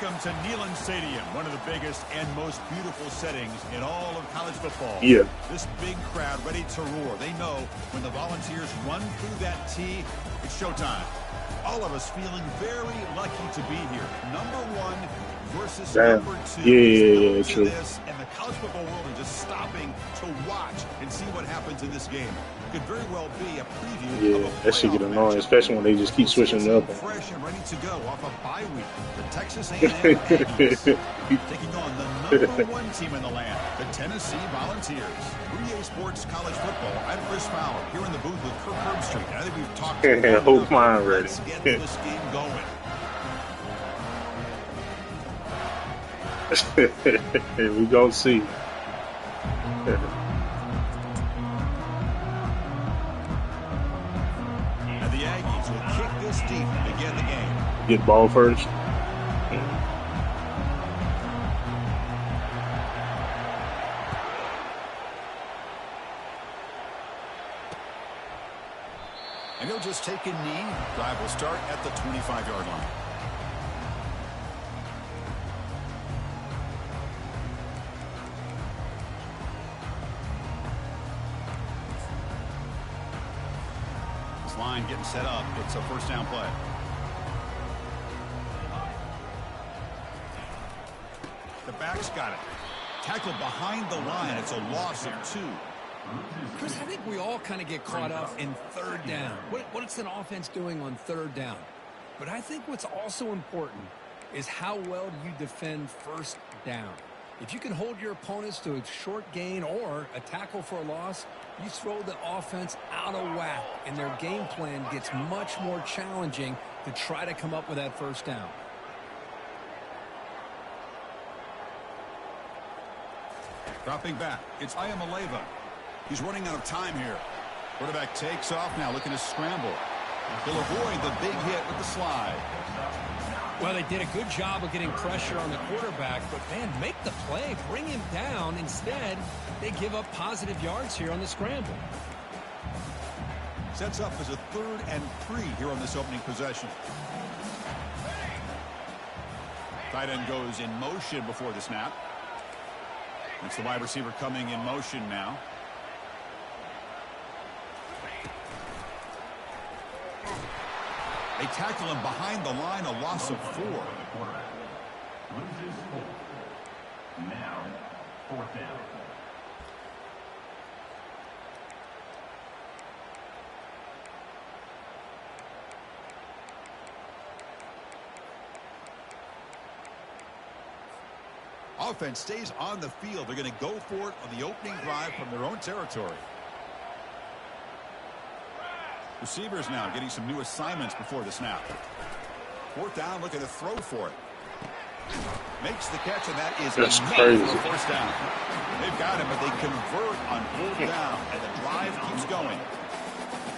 Welcome to Neyland Stadium, one of the biggest and most beautiful settings in all of college football. Yeah. This big crowd ready to roar. They know when the Volunteers run through that tee, it's showtime. All of us feeling very lucky to be here. Number one versus number two. Yeah, true. This, and the college football world are just stopping to watch and see what happens in this game. Could very well be a preview of a that should get annoying, especially when they just keep switching it up. Fresh and ready to go off a bye week. The Texas A&M Aggies taking on the number one team in the land, the Tennessee Volunteers. 3A Sports College Football. I'm Chris Fowler here in the booth with Kirk Herbstreit. I think we've talked about hope mine ready. Let's get this game going. We gonna see. And the Aggies will kick this deep to begin the game. Get ball first. And he'll just take a knee. Drive will start at the 25-yard line. Line getting set up. It's a first down play. The back's got it. Tackled behind the line. It's a loss of 2. Chris, I think we all kind of get caught up in third down. What's an offense doing on third down? But I think what's also important is how well you defend first down. If you can hold your opponents to a short gain or a tackle for a loss, you throw the offense out of whack, and their game plan gets much more challenging to try to come up with that first down. Dropping back, it's Ayamaleva. He's running out of time here. Quarterback takes off now, looking to scramble. He'll avoid the big hit with the slide. Well, they did a good job of getting pressure on the quarterback, but, man, make the play. Bring him down. Instead, they give up positive yards here on the scramble. Sets up as a 3rd and 3 here on this opening possession. Tight end goes in motion before the snap. It's the wide receiver coming in motion now. They tackle him behind the line, a loss of 4. Now, 4th down. Offense stays on the field. They're going to go for it on the opening drive from their own territory. Receivers now getting some new assignments before the snap. 4th down, looking to throw for it. Makes the catch, and that is That's enough crazy. for a first down. They've got him, but they convert on 4th down, and the drive keeps going.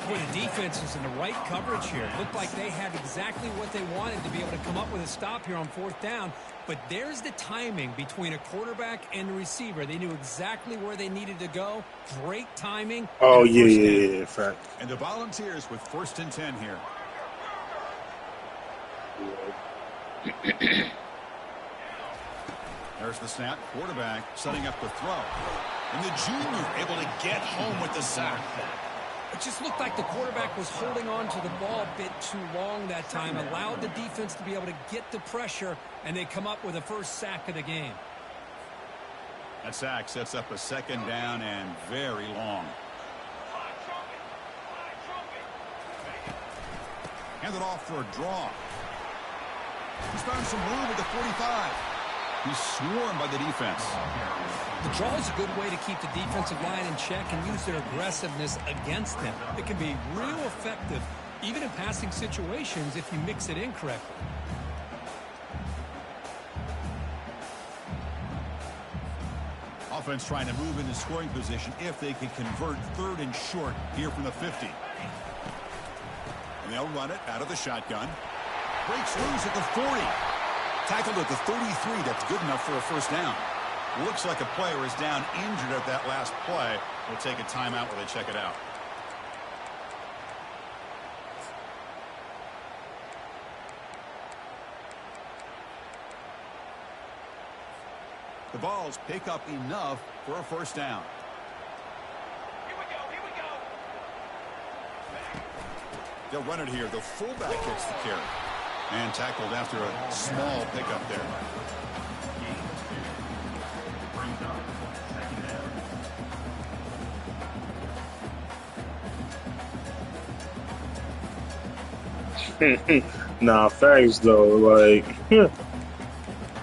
Boy, the defense is in the right coverage here. It looked like they had exactly what they wanted to be able to come up with a stop here on 4th down. But there's the timing between a quarterback and the receiver. They knew exactly where they needed to go. Great timing. Oh, yeah, fact. And the Volunteers with 1st and 10 here. There's the snap. Quarterback setting up the throw. And the junior able to get home with the sack. It just looked like the quarterback was holding on to the ball a bit too long that time, allowed the defense to be able to get the pressure, and they come up with the first sack of the game. That sack sets up a 2nd down and very long. Handed off for a draw. He's found some room at the 45. He's swarmed by the defense. The draw is a good way to keep the defensive line in check and use their aggressiveness against them. It can be real effective, even in passing situations, if you mix it in correctly. Offense trying to move into scoring position if they can convert 3rd and short here from the 50. And they'll run it out of the shotgun. Breaks loose at the 40. Tackled at the 33. That's good enough for a first down. Looks like a player is down injured at that last play. We'll take a timeout while they check it out. The Vols pick up enough for a first down. Here we go. They'll run it here. The fullback gets the carry. And tackled after a small pickup there. Brings up second down. Nah, facts though. Like,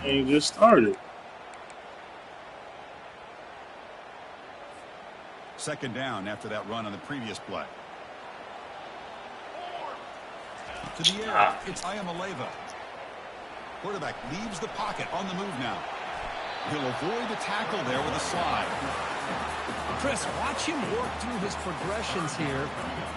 ain't just started. Second down after that run on the previous play. To the air, it's Ayamaleva. Quarterback leaves the pocket on the move now. He'll avoid the tackle there with a slide. Chris, watch him work through his progressions here.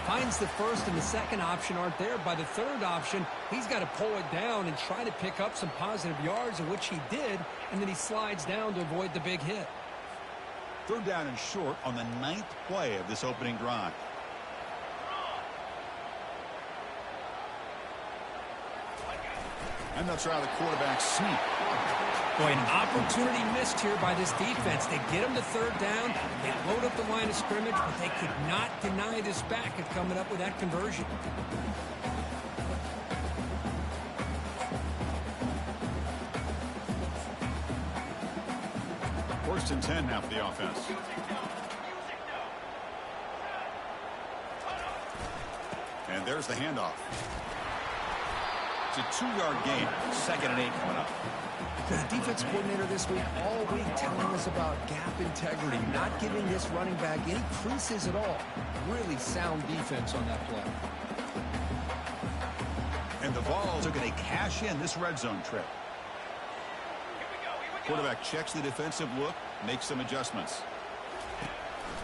Finds the first and the second option aren't there. By the third option, he's got to pull it down and try to pick up some positive yards, of which he did, and then he slides down to avoid the big hit. Third down and short on the 9th play of this opening drive. And they'll try the quarterback sneak. Boy, an opportunity missed here by this defense. They get him to third down. They load up the line of scrimmage, but they could not deny this back at coming up with that conversion. First and 10 now for the offense. And there's the handoff. It's a 2-yard gain. 2nd and 8 coming up. The defense coordinator this week, all week, telling us about gap integrity, not giving this running back any creases at all. Really sound defense on that play. And the Vols are going to cash in this red zone trip. Quarterback checks the defensive look, makes some adjustments.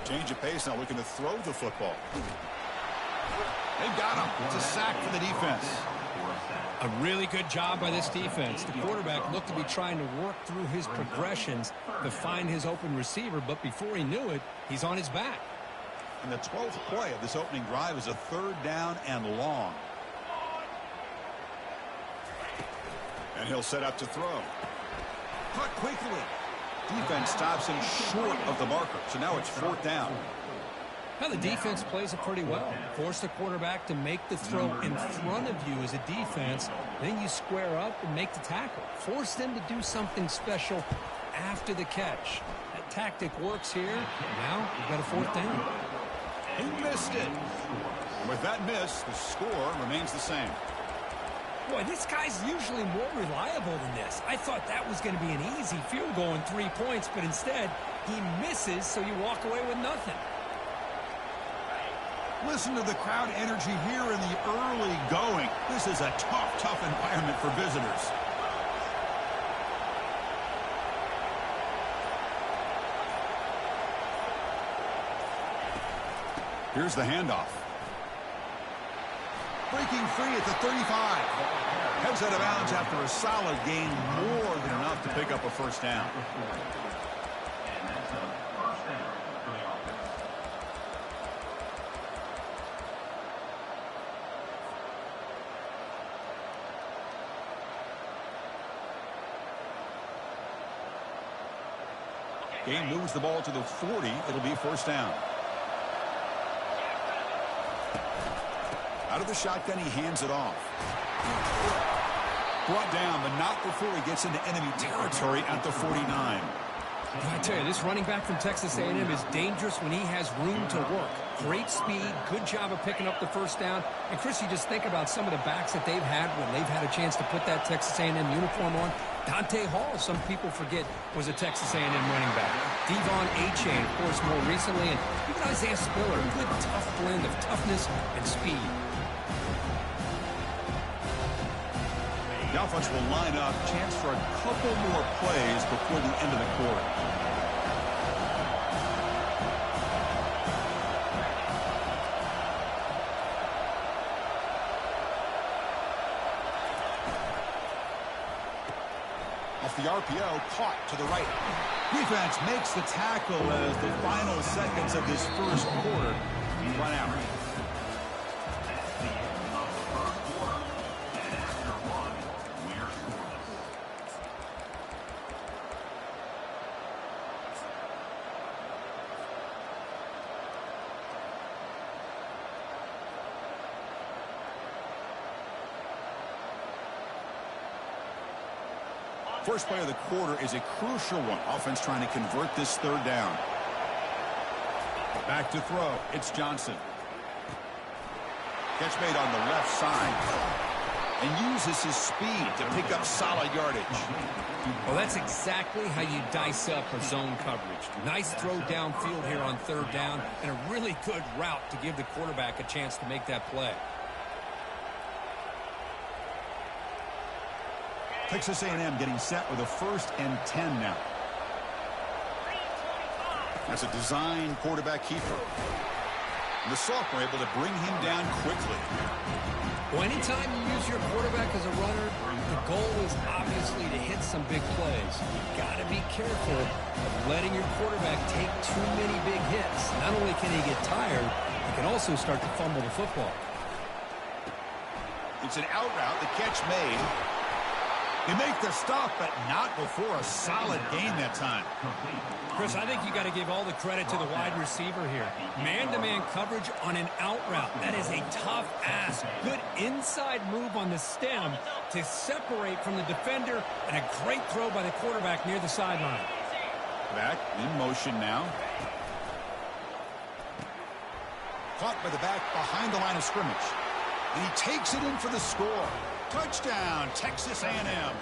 Change of pace, now looking to throw the football. They've got him. It's a sack for the defense. A really good job by this defense. The quarterback looked to be trying to work through his progressions to find his open receiver, but before he knew it, he's on his back. And the 12th play of this opening drive is a third down and long. And he'll set up to throw. Caught quickly. Defense stops him short of the marker, so now it's 4th down. Now the defense plays it pretty well. Force the quarterback to make the throw in front of you as a defense. Then you square up and make the tackle. Force them to do something special after the catch. That tactic works here. Now you've got a 4th down. He missed it. With that miss, the score remains the same. Boy, this guy's usually more reliable than this. I thought that was going to be an easy field goal and 3 points, but instead he misses, so you walk away with nothing. Listen to the crowd energy here in the early going. This is a tough environment for visitors. Here's the handoff. Breaking free at the 35. Heads out of bounds after a solid gain, more than enough to pick up a first down. Game moves the ball to the 40. It'll be first down. Out of the shotgun, he hands it off. Brought down, but not before he gets into enemy territory at the 49. I tell you, this running back from Texas A&M is dangerous when he has room to work. Great speed, good job of picking up the first down. And, Chris, you just think about some of the backs that they've had when they've had a chance to put that Texas A&M uniform on. Dante Hall, some people forget, was a Texas A&M running back. Devon Achane, of course, more recently. And even Isaiah Spiller, a good, tough blend of toughness and speed. The offense will line up. Chance for a couple more plays before the end of the quarter. Off the RPO, caught to the right. Defense makes the tackle as the final seconds of this first quarter run out. First play of the quarter is a crucial one. Offense trying to convert this third down. Back to throw. It's Johnson. Catch made on the left side. And uses his speed to pick up solid yardage. Well, that's exactly how you dice up a zone coverage. Nice throw downfield here on third down, and a really good route to give the quarterback a chance to make that play. Texas A&M getting set with a 1st and 10 now. That's a design quarterback keeper. And the sophomore able to bring him down quickly. Well, anytime you use your quarterback as a runner, the goal is obviously to hit some big plays. You've got to be careful of letting your quarterback take too many big hits. Not only can he get tired, he can also start to fumble the football. It's an out route. The catch made. They make the stop, but not before a solid gain that time. Chris, I think you got to give all the credit to the wide receiver here. Man-to-man coverage on an out route. That is a tough ask. Good inside move on the stem to separate from the defender, and a great throw by the quarterback near the sideline. Back in motion now. Caught by the back behind the line of scrimmage. And he takes it in for the score. Touchdown, Texas A&M.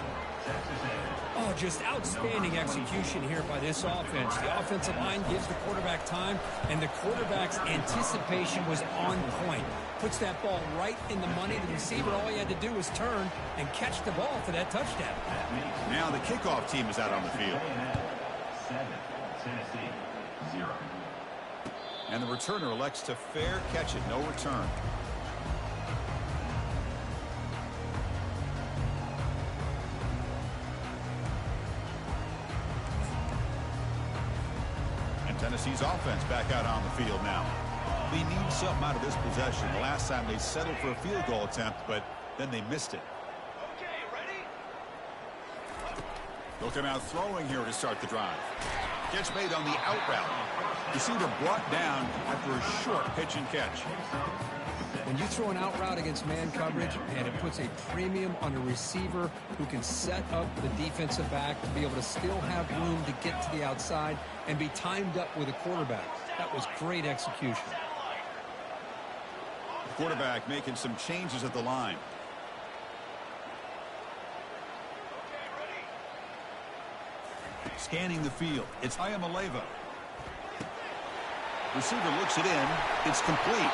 Oh, just outstanding execution here by this offense. The offensive line gives the quarterback time, and the quarterback's anticipation was on point. Puts that ball right in the money. The receiver, all he had to do was turn and catch the ball for that touchdown. Now the kickoff team is out on the field. 7, Tennessee, 0. And the returner elects to fair catch it. No return. Tennessee's offense back out on the field now. They need something out of this possession. The last time they settled for a field goal attempt, but then they missed it. Okay, ready? Looking out throwing here to start the drive. Catch made on the out route. Receiver brought down after a short pitch and catch. When you throw an out route against man coverage, and it puts a premium on a receiver who can set up the defensive back to be able to still have room to get to the outside and be timed up with a quarterback. That was great execution. The quarterback making some changes at the line. Scanning the field. It's Ayamaleva. Receiver looks it in. It's complete.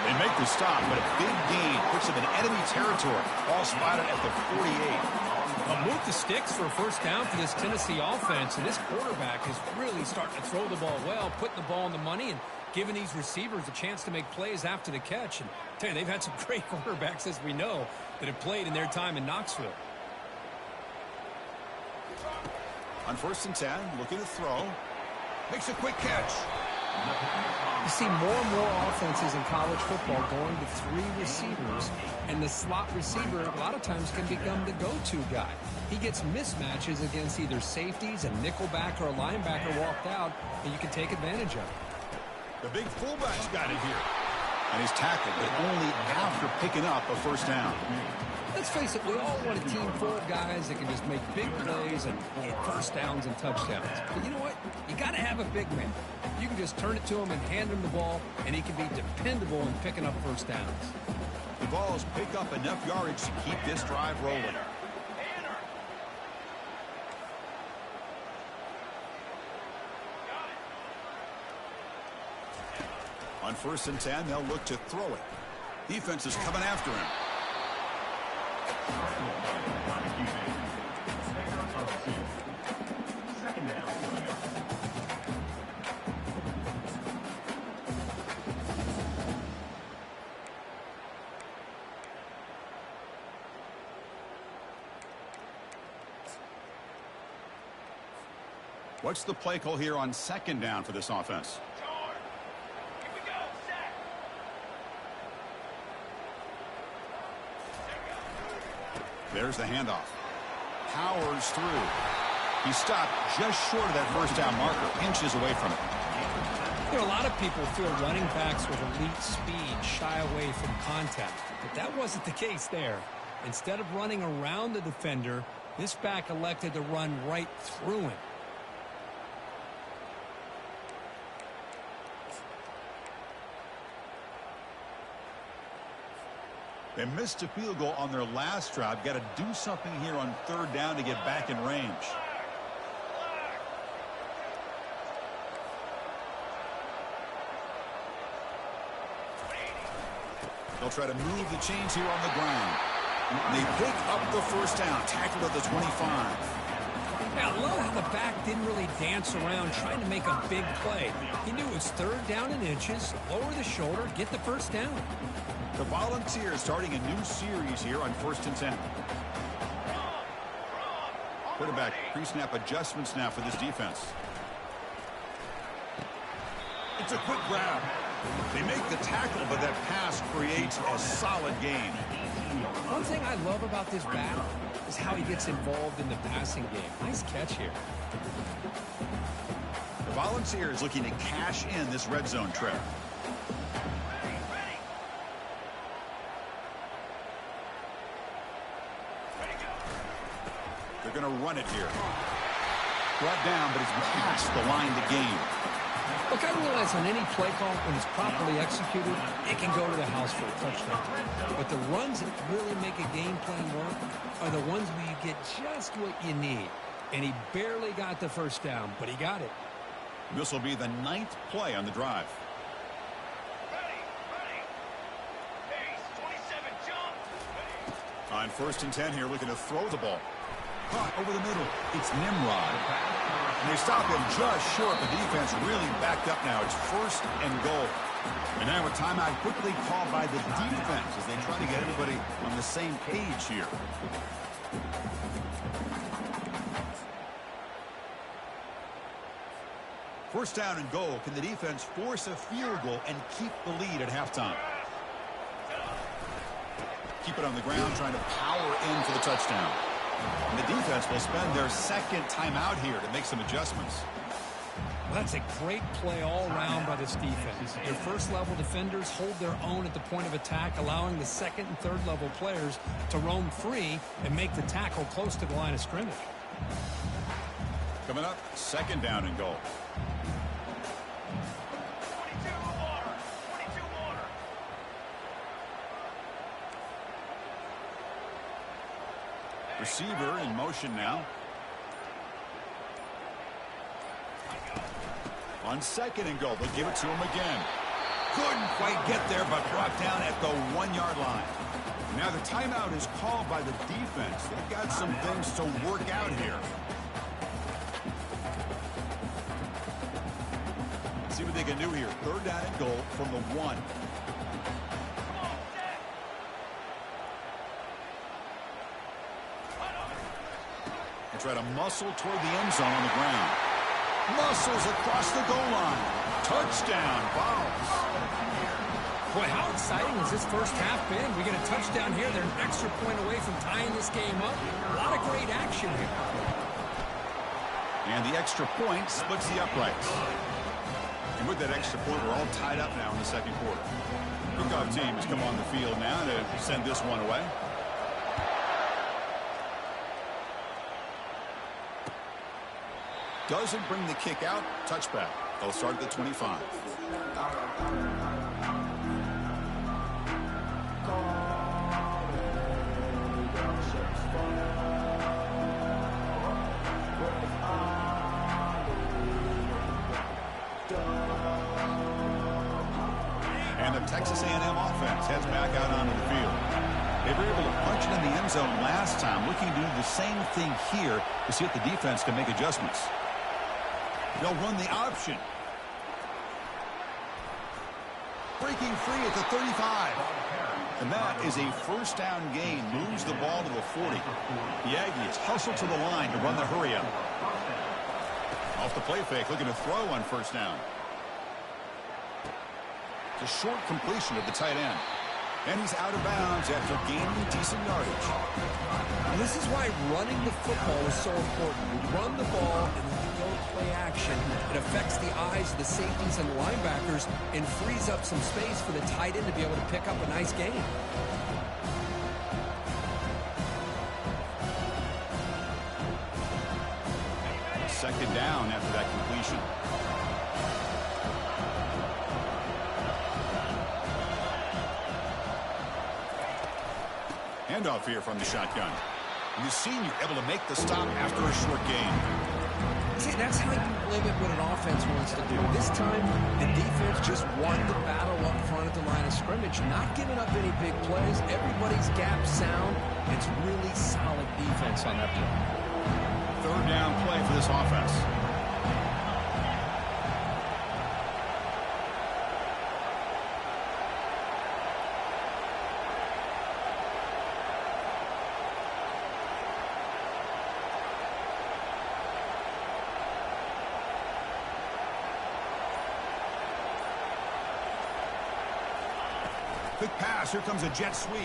They make the stop, but a big gain puts them in enemy territory. All spotted at the 48. Move the sticks for a first down for this Tennessee offense, and this quarterback is really starting to throw the ball well, putting the ball in the money, and giving these receivers a chance to make plays after the catch. And I tell you, they've had some great quarterbacks, as we know, that have played in their time in Knoxville. On 1st and 10, looking to throw. Makes a quick catch. You see more and more offenses in college football going to 3 receivers, and the slot receiver a lot of times can become the go-to guy. He gets mismatches against either safeties, a nickelback, or a linebacker walked out, and you can take advantage of it. The big fullback's got it here. And he's tackled, but only after picking up a first down. Let's face it, we all want a team full of guys that can just make big plays and get first downs and touchdowns. But you know what? You got to have a big man. You can just turn it to him and hand him the ball, and he can be dependable in picking up first downs. The Vols pick up enough yardage to keep this drive rolling. On 1st and 10, they'll look to throw it. Defense is coming after him. What's the play call here on 2nd down for this offense? Here we go, set. There's the handoff. Powers through. He stopped just short of that first down marker, inches away from it. You know, a lot of people feel running backs with elite speed shy away from contact, but that wasn't the case there. Instead of running around the defender, This back elected to run right through him. They missed a field goal on their last drive. Got to do something here on third down to get back in range. They'll try to move the chains here on the ground. They pick up the first down, tackled at the 25. Yeah, I love how the back didn't really dance around trying to make a big play. He knew it was third down and inches, lower the shoulder, get the first down. The Volunteers starting a new series here on 1st and 10. Quarterback pre-snap adjustments now for this defense. It's a quick grab. They make the tackle, but that pass creates a solid gain. One thing I love about this back is how he gets involved in the passing game. Nice catch here. The Volunteers looking to cash in this red zone trip. They're going to run it here. Brought down, but it's past the line to gain. Look, I realize on any play call, when it's properly executed, it can go to the house for a touchdown. But the runs that really make a game plan work are the ones where you get just what you need. And he barely got the first down, but he got it. This will be the 9th play on the drive. On 1st and 10 here, looking to throw the ball. Caught over the middle. It's Nimrod. And they stop him just short. The defense really backed up now. It's 1st and goal. And now a timeout quickly called by the defense as they try to get everybody on the same page here. First down and goal. Can the defense force a field goal and keep the lead at halftime? Keep it on the ground, trying to power in for the touchdown. And the defense will spend their 2nd timeout here to make some adjustments. Well, that's a great play all around by this defense. Your first-level defenders hold their own at the point of attack, allowing the 2nd and 3rd-level players to roam free and make the tackle close to the line of scrimmage. Coming up, 2nd down and goal. Receiver in motion now. On 2nd and goal, they'll give it to him again. Couldn't quite get there, but brought down at the 1-yard line. Now the timeout is called by the defense. They've got some things to work out here. See what they can do here. 3rd down and goal from the 1. Try to muscle toward the end zone on the ground. Muscles across the goal line. Touchdown, Vols. Boy, how exciting has this first half been? We get a touchdown here. They're an extra point away from tying this game up. A lot of great action here. And the extra point splits the uprights. And with that extra point, we're all tied up now in the 2nd quarter. Kickoff team has come on the field now to send this one away. Doesn't bring the kick out. Touchback. They'll start at the 25. And the Texas A&M offense heads back out onto the field. They were able to punch it in the end zone last time. Looking to do the same thing here to see if the defense can make adjustments. They'll run the option. Breaking free at the 35. And that is a 1st down gain. Moves the ball to the 40. The Aggies hustle to the line to run the hurry up. Off the play fake, looking to throw on 1st down. It's a short completion of the tight end. And he's out of bounds after gaining decent yardage. And this is why running the football is so important. You run the ball and you don't play action. It affects the eyes of the safeties and the linebackers and frees up some space for the tight end to be able to pick up a nice gain. second down after that completion. Handoff here from the shotgun. And the senior able to make the stop after a short gain. See, that's how you limit what an offense wants to do. This time, the defense just won the battle up front at the line of scrimmage, not giving up any big plays. Everybody's gap sound. It's really solid defense on that play. Third down play for this offense. Quick pass. Here comes a jet sweep.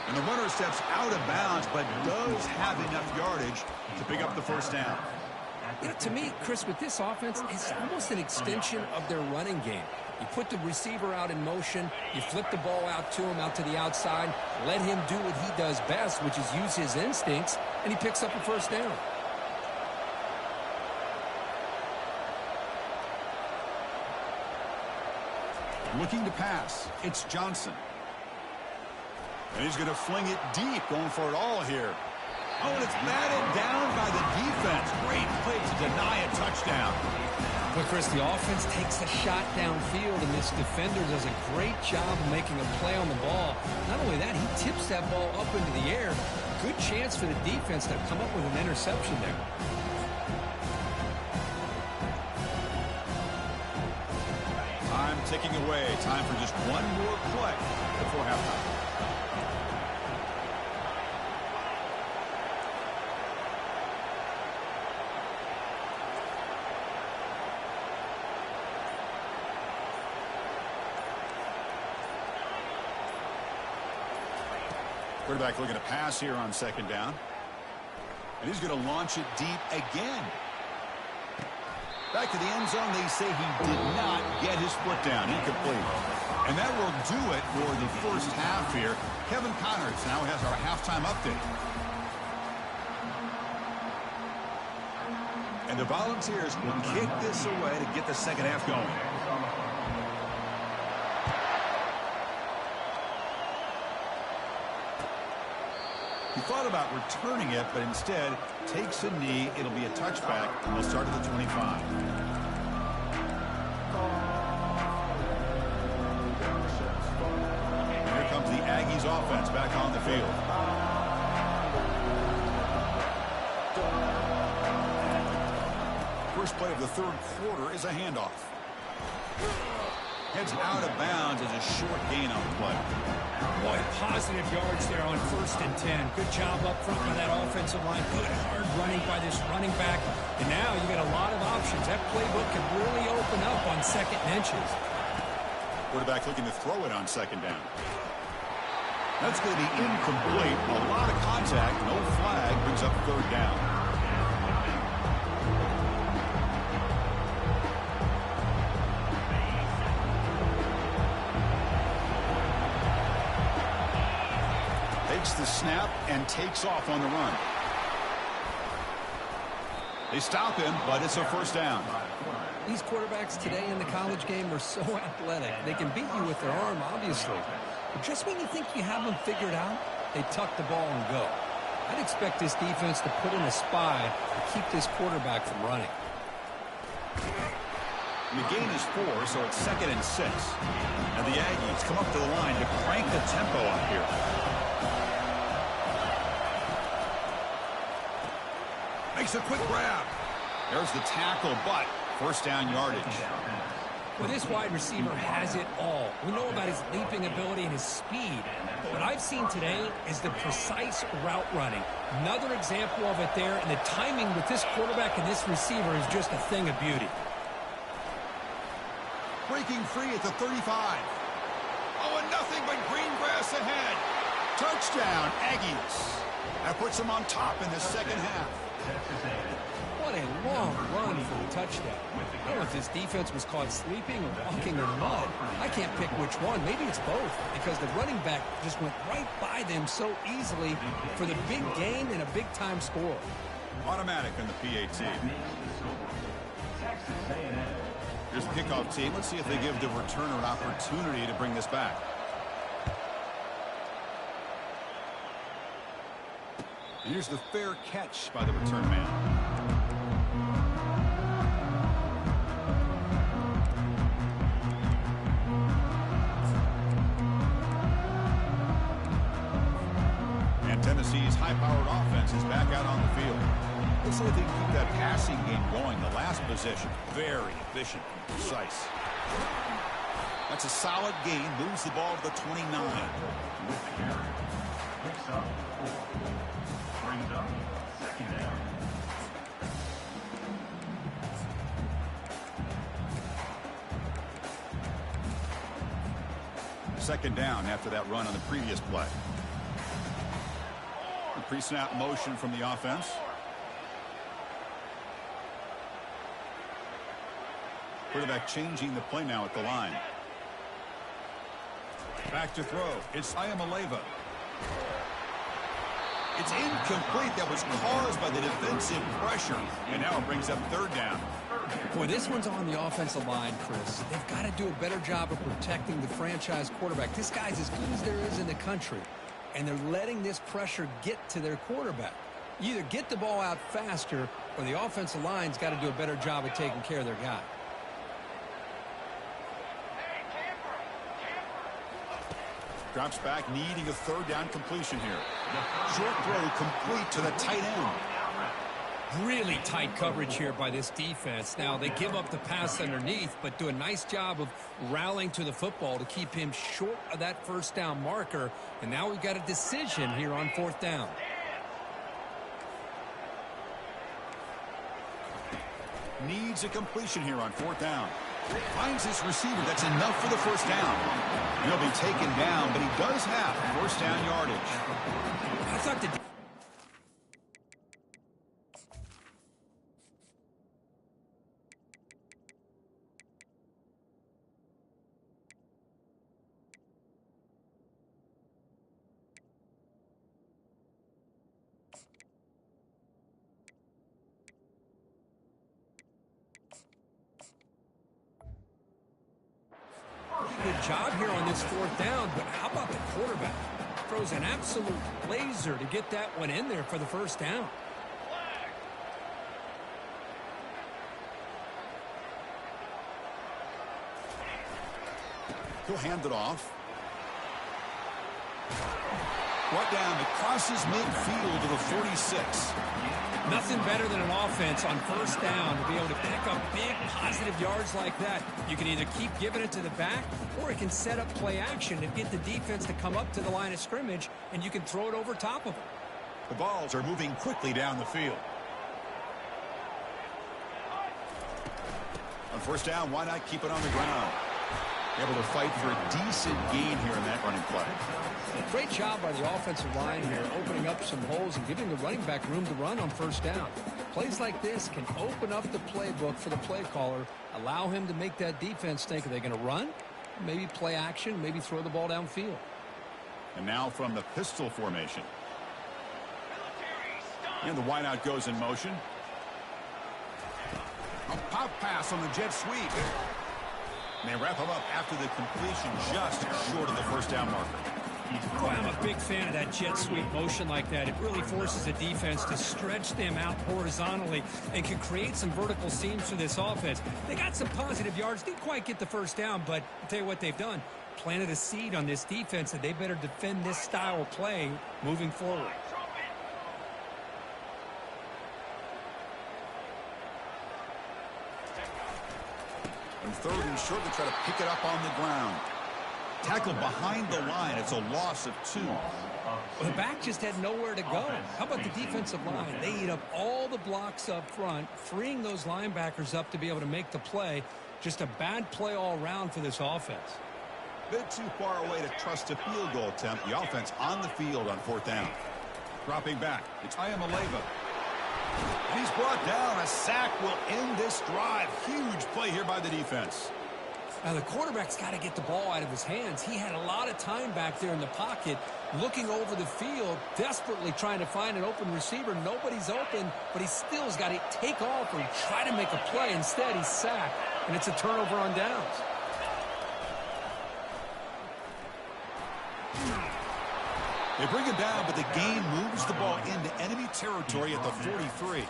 And the runner steps out of bounds, but does have enough yardage to pick up the first down. You know, to me, Chris, with this offense, it's almost an extension of their running game. You put the receiver out in motion, you flip the ball out to him, out to the outside, let him do what he does best, which is use his instincts, and he picks up a first down. Looking to pass. It's Johnson. And he's going to fling it deep, going for it all here. Oh, and it's batted down by the defense. Great play to deny a touchdown. But, Chris, the offense takes a shot downfield, and this defender does a great job of making a play on the ball. Not only that, he tips that ball up into the air. Good chance for the defense to come up with an interception there. Time ticking away. Time for just one more play before halftime. Quarterback looking to pass here on second down. And he's going to launch it deep again. Back to the end zone. They say he did not get his foot down. Incomplete. And that will do it for the first half here. Kevin Connors now has our halftime update. And the Volunteers will kick this away to get the second half going. He thought about returning it, but instead takes a knee. It'll be a touchback, and they'll start at the 25. And here comes the Aggies offense back on the field. First play of the third quarter is a handoff. Heads out of bounds as a short gain on the play. Boy, positive yards there on 1st and 10. Good job up front by that offensive line. Good hard running by this running back. And now you got a lot of options. That playbook can really open up on 2nd and inches. Quarterback looking to throw it on second down. That's going to be incomplete. A lot of contact. No flag. Brings up third down. The snap and takes off on the run. They stop him, but it's a first down. These quarterbacks today in the college game are so athletic. They can beat you with their arm, obviously. But just when you think you have them figured out, they tuck the ball and go. I'd expect this defense to put in a spy to keep this quarterback from running. And the gain is 4, so it's 2nd and 6. And the Aggies come up to the line to crank the tempo up here. Makes a quick grab. There's the tackle, but first down yardage. Well, this wide receiver has it all. We know about his leaping ability and his speed. But what I've seen today is the precise route running. Another example of it there, and the timing with this quarterback and this receiver is just a thing of beauty. Breaking free at the 35. Oh, and nothing but green grass ahead. Touchdown, Aggies. That puts them on top in the second half. What a long run for a touchdown. I don't know if this defense was caught sleeping or walking in mud. I can't pick which one. Maybe it's both, because the running back just went right by them so easily for the big gain and a big-time score. Automatic on the PAT. Texas A&M. Here's the kickoff team. Let's see if they give the returner an opportunity to bring this back. And here's the fair catch by the return man. And Tennessee's high-powered offense is back out on the field. Looks like they keep that passing game going. The last possession, very efficient and precise. That's a solid gain. Moves the ball to the 29. With the carry. Picks up 4. Brings up 2nd down. Second down after that run on the previous play. The pre-snap motion from the offense. Quarterback changing the play now at the line. Back to throw. It's Ayamaleva. It's incomplete. That was caused by the defensive pressure. And now it brings up 3rd down. Boy, this one's on the offensive line, Chris. They've got to do a better job of protecting the franchise quarterback. This guy's as good as there is in the country, and they're letting this pressure get to their quarterback. You either get the ball out faster, or the offensive line's got to do a better job of taking care of their guy. Drops back, needing a 3rd down completion here. Short throw complete to the tight end. Really tight coverage here by this defense. Now, they give up the pass underneath, but do a nice job of rallying to the football to keep him short of that 1st down marker. And now we've got a decision here on 4th down. Needs a completion here on 4th down. Finds his receiver. That's enough for the 1st down. He'll be taken down, but he does have 1st down yardage. I thought the good job here on this 4th down, but how about the quarterback? Throws an absolute laser to get that one in there for the 1st down. He'll hand it off. Right down, it crosses midfield to the 46. Nothing better than an offense on 1st down to be able to pick up big positive yards like that. You can either keep giving it to the back, or it can set up play action and get the defense to come up to the line of scrimmage, and you can throw it over top of them. The balls are moving quickly down the field. On 1st down, why not keep it on the ground? Able to fight for a decent gain here in that running play. Great job by the offensive line here, opening up some holes and giving the running back room to run on 1st down. Plays like this can open up the playbook for the play caller, allow him to make that defense think, are they going to run? Maybe play action, maybe throw the ball downfield. And now from the pistol formation. And the wideout goes in motion. A pop pass on the jet sweep. And they wrap him up after the completion, just short of the 1st down marker. Boy, I'm a big fan of that jet sweep motion like that. It really forces the defense to stretch them out horizontally and can create some vertical seams for this offense. They got some positive yards. Didn't quite get the 1st down, but I'll tell you what they've done. Planted a seed on this defense that they better defend this style of play moving forward. And 3rd and short, to try to pick it up on the ground. Tackled behind the line. It's a loss of 2. Well, the back just had nowhere to go. How about the defensive line? They eat up all the blocks up front, freeing those linebackers up to be able to make the play. Just a bad play all around for this offense. Bit too far away to trust a field goal attempt. The offense on the field on 4th down. Dropping back. It's Ayamaleva. And he's brought down. A sack will end this drive. Huge play here by the defense. Now, the quarterback's got to get the ball out of his hands. He had a lot of time back there in the pocket, looking over the field, desperately trying to find an open receiver. Nobody's open, but he still's got to take off or try to make a play. Instead, he's sacked, and it's a turnover on downs. They bring it down, but the game moves the ball into enemy territory at the 43.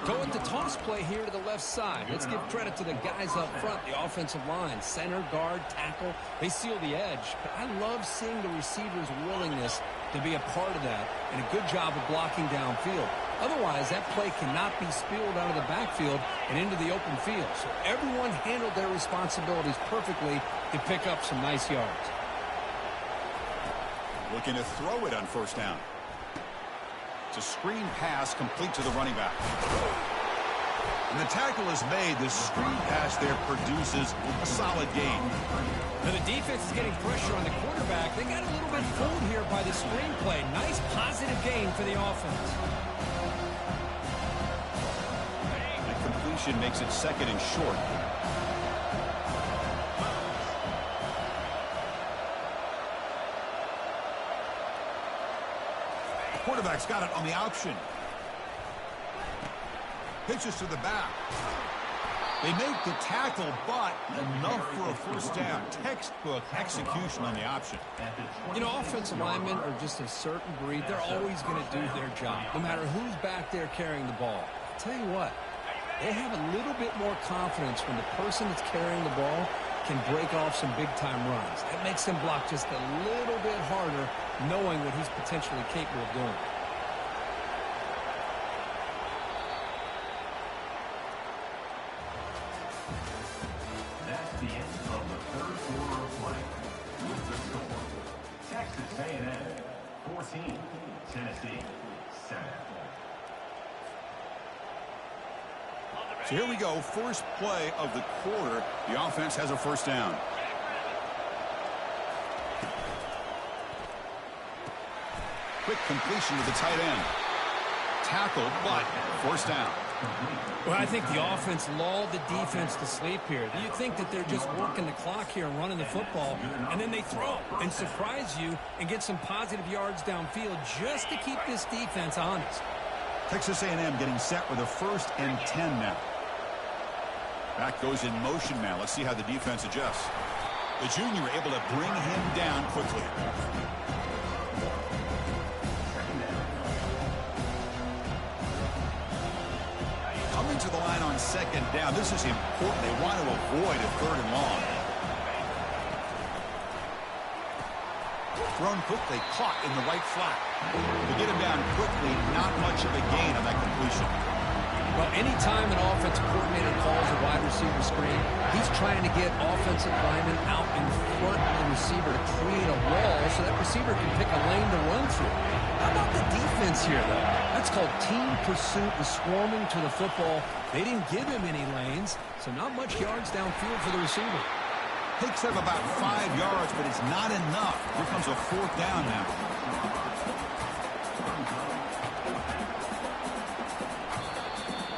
Go with the toss play here to the left side. Let's give credit to the guys up front, the offensive line, center, guard, tackle. They seal the edge. But I love seeing the receiver's willingness to be a part of that and a good job of blocking downfield. Otherwise, that play cannot be spilled out of the backfield and into the open field. So everyone handled their responsibilities perfectly to pick up some nice yards. Looking to throw it on first down. It's a screen pass complete to the running back. And the tackle is made. The screen pass there produces a solid gain. Now the defense is getting pressure on the quarterback. They got a little bit fooled here by the screen play. Nice positive gain for the offense. The completion makes it second and short. Quarterback's got it on the option. Pitches to the back. They make the tackle, but enough for a first down. Textbook execution on the option. You know, offensive linemen are just a certain breed. They're always going to do their job, no matter who's back there carrying the ball. I'll tell you what, they have a little bit more confidence when the person that's carrying the ball can break off some big-time runs. That makes them block just a little bit harder, knowing what he's potentially capable of doing. That's the end of the third quarter of play. With the score, Texas A&M 14, Tennessee 7. So here we go, first play of the quarter. The offense has a first down. Quick completion to the tight end. Tackle, but first down. Well, I think the offense lulled the defense to sleep here. You think that they're just working the clock here and running the football, and then they throw and surprise you and get some positive yards downfield just to keep this defense honest. Texas A&M getting set with a 1st and 10 now. Back goes in motion now. Let's see how the defense adjusts. The junior able to bring him down quickly. Coming to the line on second down. This is important. They want to avoid a 3rd and long. Thrown quickly, caught in the right flat. To get him down quickly, not much of a gain on that completion. Well, anytime an offensive coordinator calls a wide receiver screen, he's trying to get offensive linemen out in front of the receiver to create a wall so that receiver can pick a lane to run through. How about the defense here, though? That's called team pursuit and swarming to the football. They didn't give him any lanes, so not much yards downfield for the receiver. Picks up about 5 yards, but it's not enough. Here comes a 4th down now.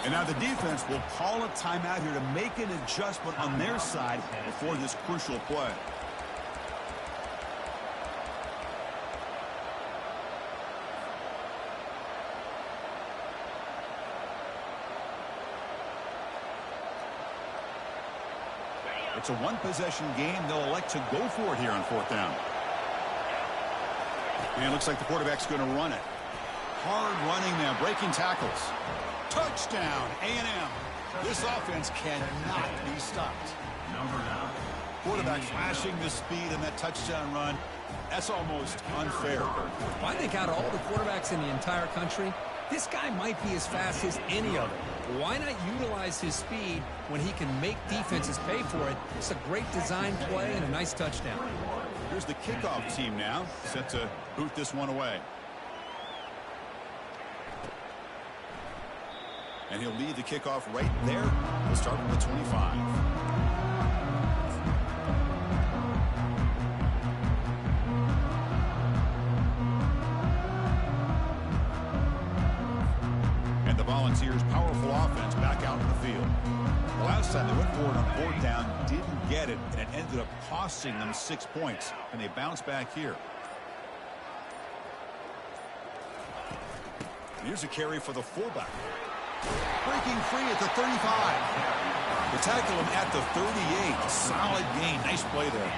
And now the defense will call a timeout here to make an adjustment on their side before this crucial play. It's a one-possession game. They'll elect to go for it here on 4th down. And it looks like the quarterback's going to run it. Hard running now, breaking tackles. Touchdown, A&M. This offense cannot be stopped. Number 9. Quarterback flashing the speed in that touchdown run. That's almost unfair. Well, I think out of all the quarterbacks in the entire country, this guy might be as fast as any of them. Why not utilize his speed when he can make defenses pay for it? It's a great design play and a nice touchdown. Here's the kickoff team now, set to boot this one away. And he'll lead the kickoff right there. We'll start with the 25. the Volunteers' powerful offense back out in the field. The last time they went for it on 4th down, didn't get it, and it ended up costing them 6 points. And they bounce back here. Here's a carry for the fullback. Breaking free at the 35. They tackle him at the 38. Solid gain. Nice play there.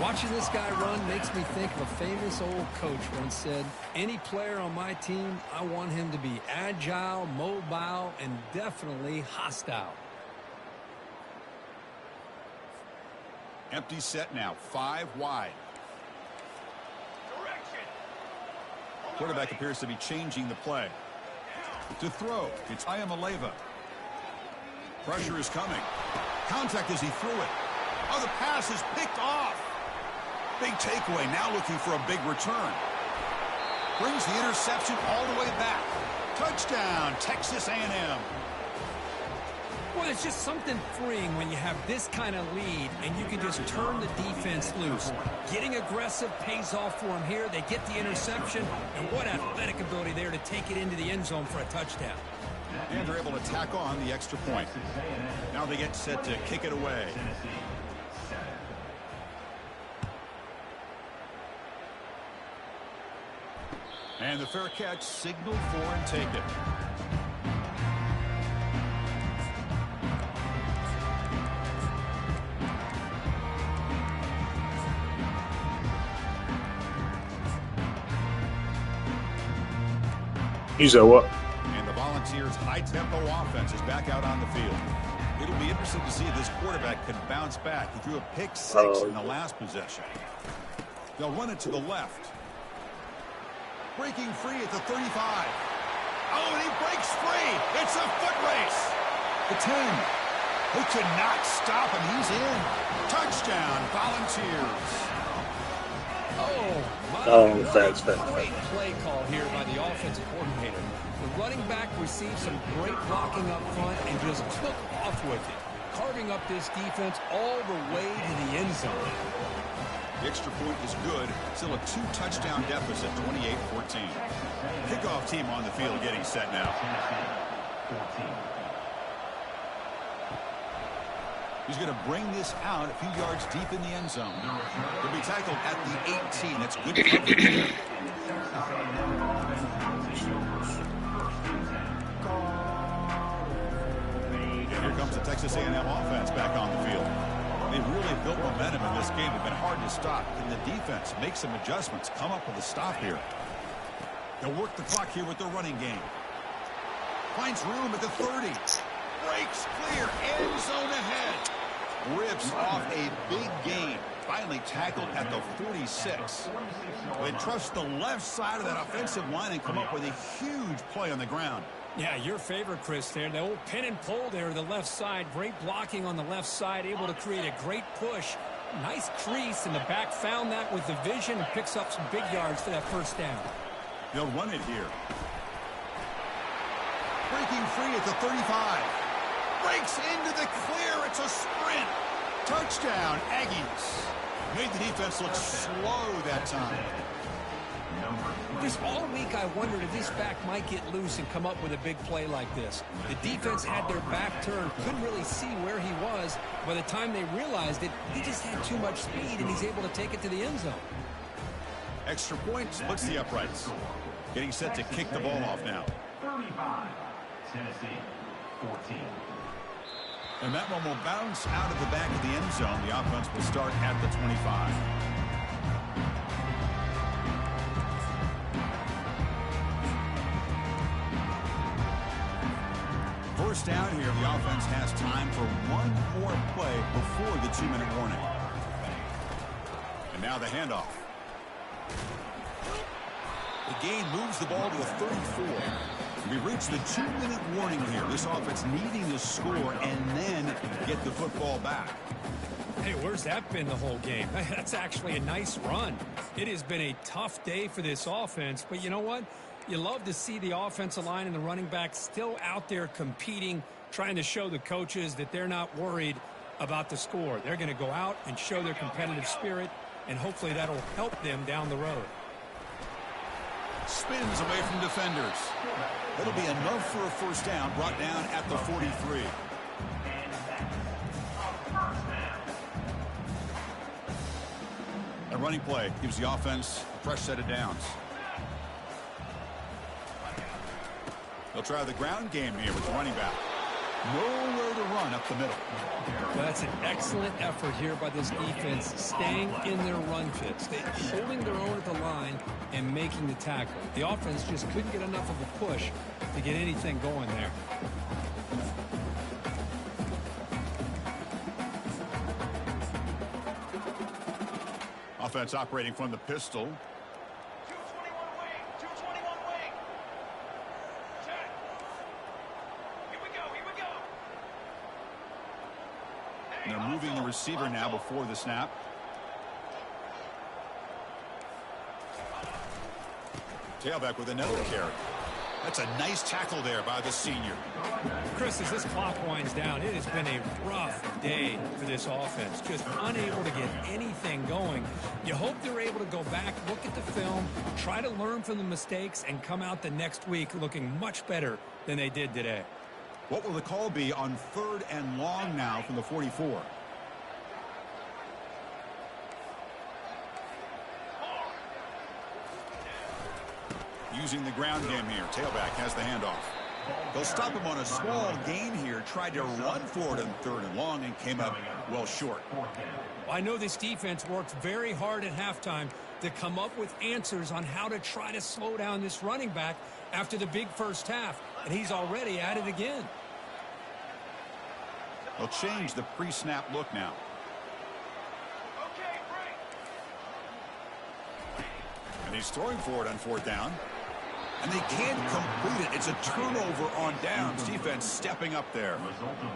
Watching this guy run makes me think of a famous old coach once said, any player on my team, I want him to be agile, mobile, and definitely hostile. Empty set now. 5 wide. Quarterback appears to be changing the play. To throw, it's Ayamaleva. Pressure is coming. Contact as he threw it. Oh, the pass is picked off. Big takeaway, now looking for a big return. Brings the interception all the way back. Touchdown, Texas A&M. Well, it's just something freeing when you have this kind of lead and you can just turn the defense loose. Getting aggressive pays off for them here. They get the interception, and what athletic ability there to take it into the end zone for a touchdown. And they're able to tack on the extra point. Now they get set to kick it away. And the fair catch signaled for and taken. You said what? And the Volunteers' high-tempo offense is back out on the field. It'll be interesting to see if this quarterback can bounce back. He threw a pick 6 in the last possession. They'll run it to the left. Breaking free at the 35. Oh, and he breaks free. It's a foot race. The 10. They cannot stop him. He's in. Touchdown, Volunteers. Great play call here by the offensive coordinator. The running back received some great blocking up front and just took off with it, carving up this defense all the way to the end zone. The extra point is good. Still a 2-touchdown deficit, 28-14. Kickoff team on the field getting set now. He's going to bring this out a few yards deep in the end zone. He'll be tackled at the 18. That's good coverage. And here comes the Texas A&M offense back on the field. They've really built momentum in this game. It's been hard to stop. Can the defense make some adjustments, come up with a stop here? They'll work the clock here with their running game. Finds room at the 30. Breaks clear. End zone ahead. Rips off a big gain. Finally tackled at the 46. They trust the left side of that offensive line and come up with a huge play on the ground. Yeah, your favorite, Chris, there. The old pin and pull there to the left side. Great blocking on the left side. Able to create a great push. Nice crease in the back. Found that with the vision and picks up some big yards for that first down. They'll run it here. Breaking free at the 35. Breaks into the clear. It's a sprint. Touchdown, Aggies. Made the defense look slow that time. Just all week I wondered if this back might get loose and come up with a big play like this. The defense had their back turned, couldn't really see where he was. By the time they realized it, he just had too much speed, and he's able to take it to the end zone. Extra point splits the uprights. Getting set to kick the ball off now. 35, Tennessee, 14. And that one will bounce out of the back of the end zone. The offense will start at the 25. First down here, the offense has time for one more play before the 2-minute warning. And now the handoff. The gain moves the ball to the 34. We reach the 2-minute warning here. This offense needing to score and then get the football back. Hey, where's that been the whole game? That's actually a nice run. It has been a tough day for this offense, but you know what? You love to see the offensive line and the running back still out there competing, trying to show the coaches that they're not worried about the score. They're going to go out and show their competitive spirit, and hopefully that'll help them down the road. Spins away from defenders. That'll be enough for a first down, brought down at the 43. A running play gives the offense a fresh set of downs. They'll try the ground game here with the running back. Nowhere to run up the middle. That's an excellent effort here by this defense, staying in their run fits, holding their own at the line and making the tackle. The offense just couldn't get enough of a push to get anything going there. Offense operating from the pistol. 221 wing, 221 wing. Check. Here we go, here we go. And they're moving the receiver now before the snap. Tailback with another carry. That's a nice tackle there by the senior. Chris, as this clock winds down, it has been a rough day for this offense. Just unable to get anything going. You hope they're able to go back, look at the film, try to learn from the mistakes, and come out the next week looking much better than they did today. What will the call be on 3rd and long now from the 44? Using the ground game here. Tailback has the handoff. They'll stop him on a small gain here. Tried to run for it on 3rd and long and came up well short. I know this defense worked very hard at halftime to come up with answers on how to try to slow down this running back after the big first half, and he's already at it again. They'll change the pre-snap look now. Okay, break. And he's throwing for it on 4th down. And they can't complete it. It's a turnover on downs. Defense stepping up there.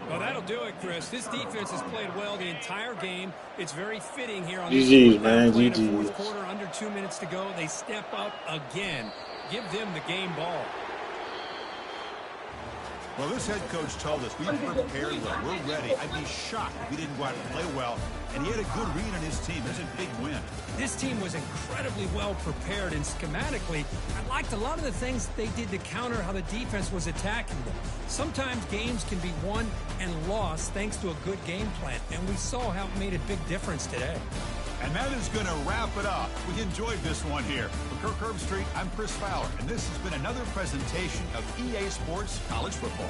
Well, that'll do it, Chris. This defense has played well the entire game. It's very fitting here on GG's, man. the GG's. fourth quarter, under 2 minutes to go. They step up again. Give them the game ball. Well, this head coach told us we've prepared well. We're ready. I'd be shocked if we didn't go out and play well. And he had a good read on his team. There's a big win. This team was incredibly well prepared, and schematically, I liked a lot of the things they did to counter how the defense was attacking them. Sometimes games can be won and lost thanks to a good game plan, and we saw how it made a big difference today. And that is going to wrap it up. We enjoyed this one here. For Kirk Herbstreit, I'm Chris Fowler, and this has been another presentation of EA Sports College Football.